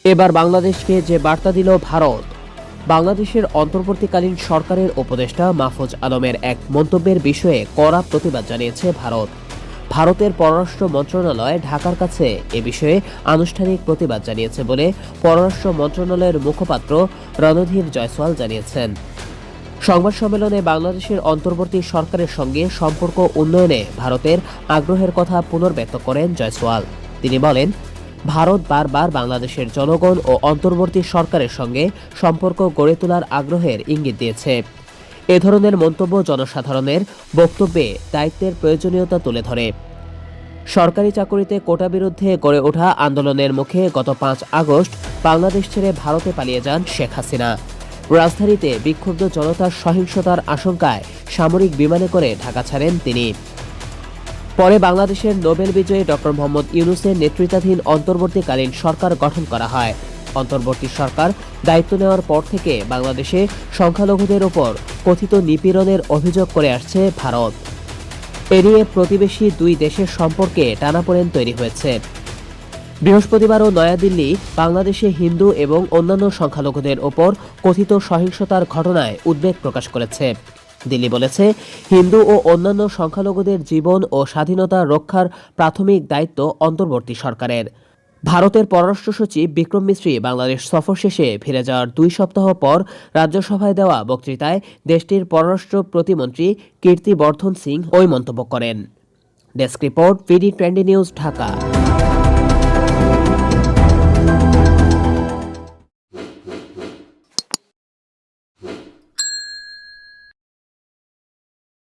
এবার বাংলাদেশকে যে বার্তা দিল ভারত। বাংলাদেশের অন্তর্বর্তীকালীন সরকারের উপদেষ্টা মাহফুজ আলমের এক মন্তব্যের বিষয়ে কড়া প্রতিবাদ জানিয়েছে ভারত। ভারতের পররাষ্ট্র মন্ত্রণালয় ঢাকার কাছে এ বিষয়ে আনুষ্ঠানিক প্রতিবাদ জানিয়েছে বলে পররাষ্ট্র মন্ত্রণালয়ের মুখপাত্র রণধীর জয়সওয়াল জানিয়েছেন। সংবাদ সম্মেলনে বাংলাদেশের অন্তর্বর্তী সরকারের সঙ্গে সম্পর্ক উন্নয়নে ভারতের আগ্রহের কথা পুনর্ব্যক্ত করেন জয়সওয়াল। তিনি বলেন, ভারত বারবার বাংলাদেশের জনগণ ও অন্তর্বর্তী সরকারের সঙ্গে সম্পর্ক গড়ে তোলার আগ্রহের ইঙ্গিত দিয়েছে। এ ধরনের মন্তব্য জনসাধারণের বক্তব্যে দায়িত্বের প্রয়োজনীয়তা তুলে ধরে। সরকারি চাকরিতে কোটা বিরুদ্ধে গড়ে ওঠা আন্দোলনের মুখে গত 5 আগস্ট বাংলাদেশ ছেড়ে ভারতে পালিয়ে যান শেখ হাসিনা। রাজধানীতে বিক্ষুব্ধ জনতার সহিংসতার আশঙ্কায় সামরিক বিমানে করে ঢাকা ছাড়েন তিনি। পরে বাংলাদেশের নোবেল বিজয়ী ডক্টর মোহাম্মদ ইউনূসের নেতৃত্বাধীন অন্তর্বর্তীকালীন সরকার গঠন করা হয়। অন্তর্বর্তী সরকার দায়িত্ব নেওয়ার পর থেকে বাংলাদেশে সংখ্যালঘুদের ওপর কথিত নিপীড়নের অভিযোগ করে আসছে ভারত। এ নিয়ে প্রতিবেশী দুই দেশের সম্পর্কে টানাপোড়েন তৈরি হয়েছে। বৃহস্পতিবারও নয়াদিল্লি বাংলাদেশে হিন্দু এবং অন্যান্য সংখ্যালঘুদের ওপর কথিত সহিংসতার ঘটনায় উদ্বেগ প্রকাশ করেছে। দিল্লি বলেছে, হিন্দু ও অন্যান্য সংখ্যালঘুদের জীবন ও স্বাধীনতা রক্ষার প্রাথমিক দায়িত্ব অন্তর্বর্তী সরকারের। ভারতের পররাষ্ট্র সচিব বিক্রম মিশ্রি বাংলাদেশ সফর শেষে ফিরে যাওয়ার 2 সপ্তাহ পর রাজ্যসভায় দেওয়া বক্তৃতায় দেশটির পররাষ্ট্র প্রতিমন্ত্রী কীর্তি বর্ধন সিং ওই মন্তব্য করেন। ডেস্ক রিপোর্ট, ভিডি 20 নিউজ, ঢাকা।